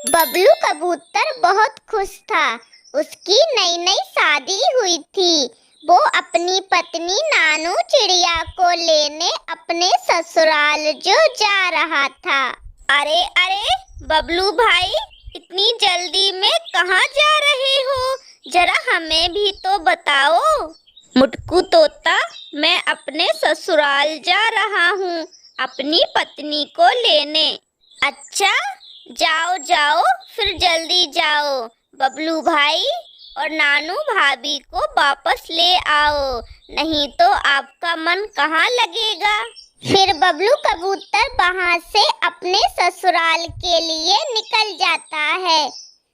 बबलू कबूतर बहुत खुश था। उसकी नई नई शादी हुई थी। वो अपनी पत्नी नानू चिड़िया को लेने अपने ससुराल जो जा रहा था। अरे अरे बबलू भाई, इतनी जल्दी में कहाँ जा रहे हो? जरा हमें भी तो बताओ। मुटकू तोता, मैं अपने ससुराल जा रहा हूँ अपनी पत्नी को लेने। अच्छा, जाओ जाओ, फिर जल्दी जाओ। बबलू भाई और नानू भाभी को वापस ले आओ, नहीं तो आपका मन कहाँ लगेगा। फिर बबलू कबूतर वहाँ से अपने ससुराल के लिए निकल जाता है,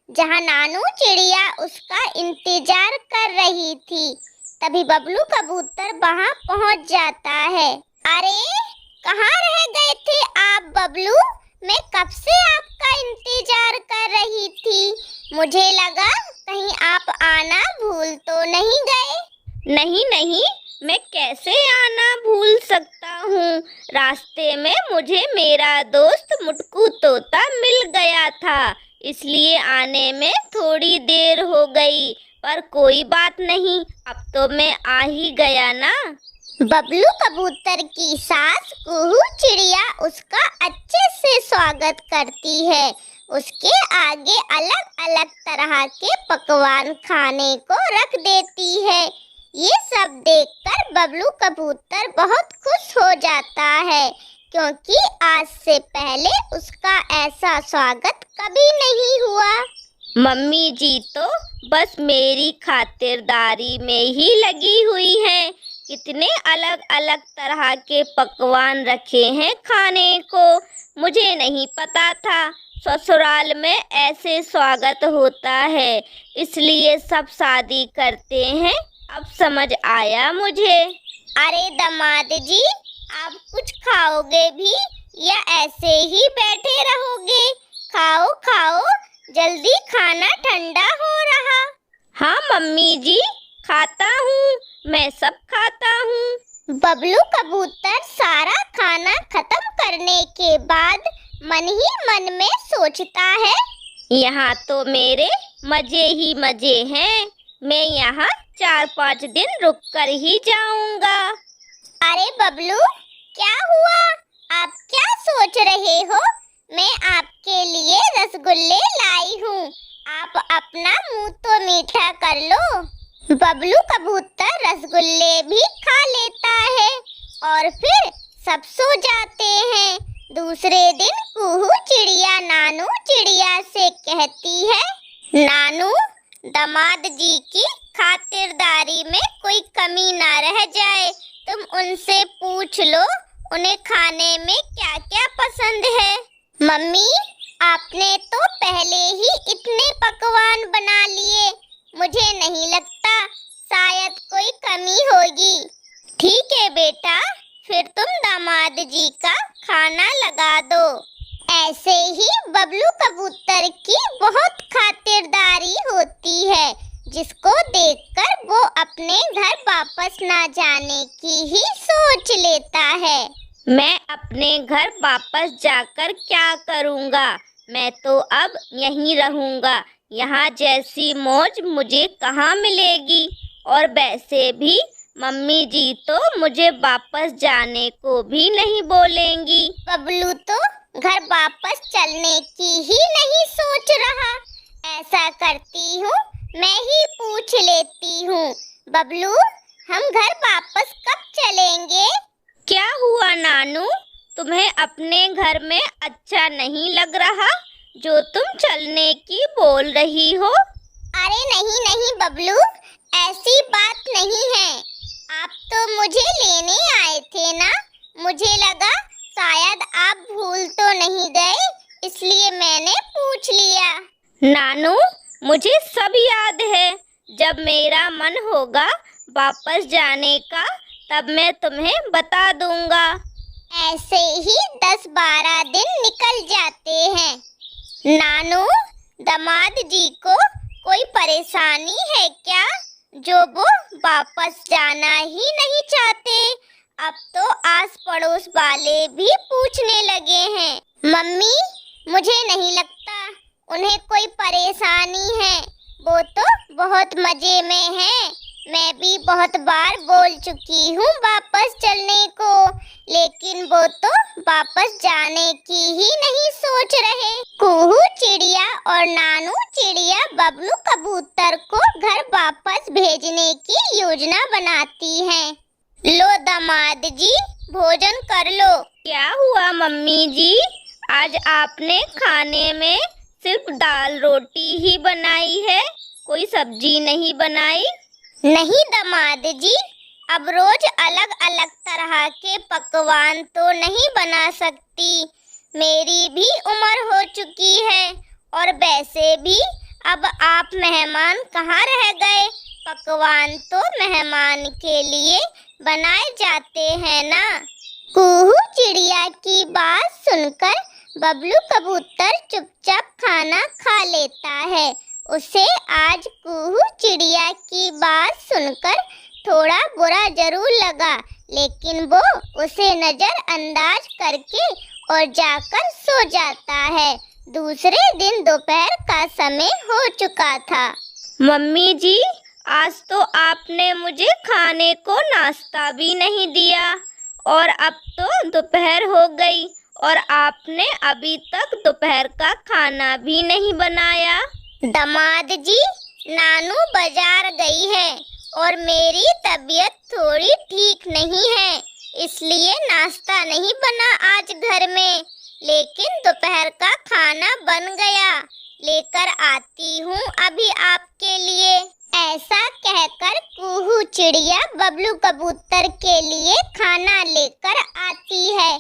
जहाँ नानू चिड़िया उसका इंतजार कर रही थी। तभी बबलू कबूतर वहाँ पहुँच जाता है। अरे, कहाँ रह गए थे आप बबलू? मैं कब से आपका इंतजार कर रही थी। मुझे लगा कहीं आप आना भूल तो नहीं गए। नहीं नहीं, मैं कैसे आना भूल सकता हूँ। रास्ते में मुझे मेरा दोस्त मुटकू तोता मिल गया था, इसलिए आने में थोड़ी देर हो गई। पर कोई बात नहीं, अब तो मैं आ ही गया ना। बबलू कबूतर की सास कुहू चिड़िया उसका अच्छे से स्वागत करती है। उसके आगे अलग अलग तरह के पकवान खाने को रख देती है। ये सब देखकर बबलू कबूतर बहुत खुश हो जाता है, क्योंकि आज से पहले उसका ऐसा स्वागत कभी नहीं हुआ। मम्मी जी तो बस मेरी खातिरदारी में ही लगी हुई हैं। कितने अलग अलग तरह के पकवान रखे हैं खाने को, मुझे नहीं पता था। ससुराल में ऐसे स्वागत होता है, इसलिए सब शादी करते हैं। अब समझ आया मुझे। अरे दामाद जी, आप कुछ खाओगे भी या ऐसे ही बैठे रहोगे? खाओ खाओ, जल्दी खाना ठंडा हो रहा। हाँ मम्मी जी, खाता हूँ, मैं सब खाता हूँ। बबलू कबूतर सारा खाना खत्म करने के बाद मन ही मन में सोचता है, यहाँ तो मेरे मजे ही मजे हैं। मैं यहाँ 4-5 दिन रुक कर ही जाऊंगा। अरे बबलू, क्या हुआ? आप क्या सोच रहे हो? मैं आपके लिए रसगुल्ले लाई हूँ, आप अपना मुंह तो मीठा कर लो। बबलू कबूतर रसगुल्ले भी खा लेता है और फिर सब सो जाते हैं। दूसरे दिन कुहू चिड़िया नानू चिड़िया से कहती है, नानू, दामाद जी की खातिरदारी में कोई कमी ना रह जाए। तुम उनसे पूछ लो उन्हें खाने में क्या क्या पसंद है। मम्मी, आपने तो पहले ही इतने पकवान बना लिए, मुझे नहीं लगता शायद कोई कमी होगी। ठीक है बेटा, फिर तुम दामाद जी का खाना लगा दो। ऐसे ही बबलू कबूतर की बहुत खातिरदारी होती है, जिसको देखकर वो अपने घर वापस ना जाने की ही सोच लेता है। मैं अपने घर वापस जाकर क्या करूँगा? मैं तो अब यहीं रहूँगा। यहाँ जैसी मौज मुझे कहाँ मिलेगी। और वैसे भी मम्मी जी तो मुझे वापस जाने को भी नहीं बोलेंगी। बबलू तो घर वापस चलने की ही नहीं सोच रहा। ऐसा करती हूँ, मैं ही पूछ लेती हूँ। बबलू, हम घर वापस कब चलेंगे? क्या हुआ नानू, तुम्हें अपने घर में अच्छा नहीं लग रहा जो तुम चलने की बोल रही हो? अरे नहीं नहीं बबलू, ऐसी बात नहीं है। आप तो मुझे लेने आए थे ना, मुझे लगा शायद आप भूल तो नहीं गए, इसलिए मैंने पूछ लिया। नानू, मुझे सब याद है। जब मेरा मन होगा वापस जाने का, तब मैं तुम्हें बता दूंगा। ऐसे ही 10-12 दिन निकल जाते हैं। नानू, दामाद जी को कोई परेशानी है क्या, जो वो वापस जाना ही नहीं चाहते? अब तो आस पड़ोस वाले भी पूछने लगे हैं। मम्मी, मुझे नहीं लगता उन्हें कोई परेशानी है, वो तो बहुत मजे में हैं। मैं भी बहुत बार बोल चुकी हूँ वापस चलने को, लेकिन वो तो वापस जाने की ही नहीं सोच रहे। कुहू चिड़िया और नानू चिड़िया बबलू कबूतर को घर वापस भेजने की योजना बनाती हैं। लो दामाद जी, भोजन कर लो। क्या हुआ मम्मी जी, आज आपने खाने में सिर्फ दाल रोटी ही बनाई है, कोई सब्जी नहीं बनाई? नहीं दामाद जी, अब रोज अलग अलग तरह के पकवान तो नहीं बना सकती। मेरी भी उम्र हो चुकी है, और वैसे भी अब आप मेहमान कहाँ रह गए। पकवान तो मेहमान के लिए बनाए जाते हैं ना। कुहू चिड़िया की बात सुनकर बबलू कबूतर चुपचाप खाना खा लेता है। उसे आज कुहू चिड़िया की बात सुनकर थोड़ा बुरा जरूर लगा, लेकिन वो उसे नजरअंदाज करके और जाकर सो जाता है। दूसरे दिन दोपहर का समय हो चुका था। मम्मी जी, आज तो आपने मुझे खाने को नाश्ता भी नहीं दिया, और अब तो दोपहर हो गई और आपने अभी तक दोपहर का खाना भी नहीं बनाया। दामाद जी, नानू बाजार गई है और मेरी तबीयत थोड़ी ठीक नहीं है, इसलिए नाश्ता नहीं बना आज घर में। लेकिन दोपहर का खाना बन गया, लेकर आती हूँ अभी आपके लिए। ऐसा कहकर कुहू चिड़िया बबलू कबूतर के लिए खाना लेकर आती है।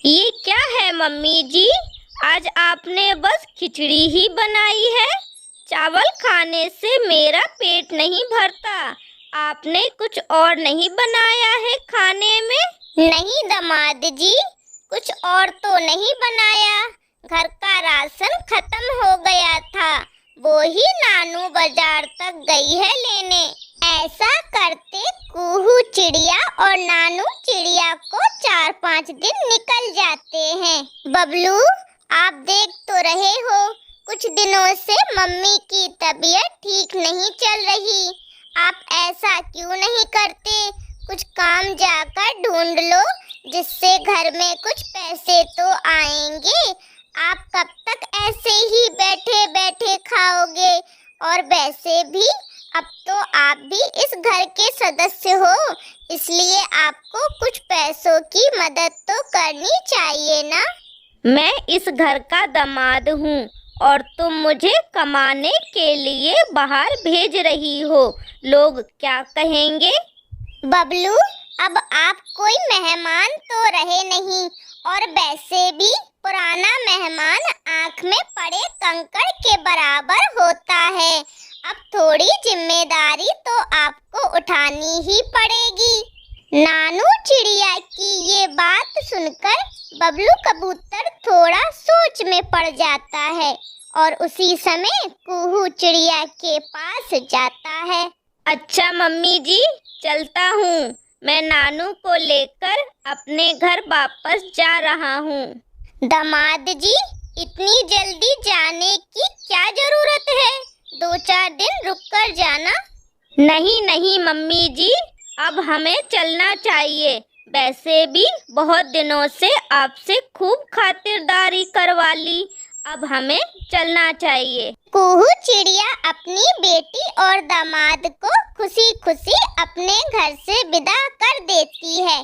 ये क्या है मम्मी जी, आज आपने बस खिचड़ी ही बनाई है? चावल खाने से मेरा पेट नहीं भरता, आपने कुछ और नहीं बनाया है खाने में? नहीं दामाद जी, कुछ और तो नहीं बनाया, घर का राशन खत्म हो गया था, वो ही नानू बाजार तक गई है लेने। ऐसा करते कुहू चिड़िया और नानू चिड़िया को 4-5 दिन निकल जाते हैं। बबलू, आप देख तो रहे हो, कुछ दिनों से मम्मी की तबीयत ठीक नहीं चल रही। आप ऐसा क्यों नहीं करते, कुछ काम जाकर ढूंढ लो, जिससे घर में कुछ पैसे तो आएंगे। आप कब तक ऐसे ही बैठे बैठे खाओगे, और वैसे भी अब तो आप भी इस घर के सदस्य हो, इसलिए आपको कुछ पैसों की मदद तो करनी चाहिए ना। मैं इस घर का दामाद हूँ और तुम मुझे कमाने के लिए बाहर भेज रही हो, लोग क्या कहेंगे? बबलू, अब आप कोई मेहमान तो रहे नहीं, और वैसे भी पुराना मेहमान आँख में पड़े कंकड़ के बराबर होता है। अब थोड़ी जिम्मेदारी तो आपको उठानी ही पड़ेगी। नानू चिड़िया की ये बात सुनकर बबलू कबूतर थोड़ा सोच में पड़ जाता है, और उसी समय कुहू चिड़िया के पास जाता है। अच्छा मम्मी जी, चलता हूँ, मैं नानू को लेकर अपने घर वापस जा रहा हूँ। दामाद जी, इतनी जल्दी जाने की क्या जरूरत है, 2-4 दिन रुक कर जाना। नहीं नहीं मम्मी जी, अब हमें चलना चाहिए, वैसे भी बहुत दिनों से आपसे खूब खातिरदारी करवा ली, अब हमें चलना चाहिए। कुहू चिड़िया अपनी बेटी और दामाद को खुशी खुशी अपने घर से विदा कर देती है।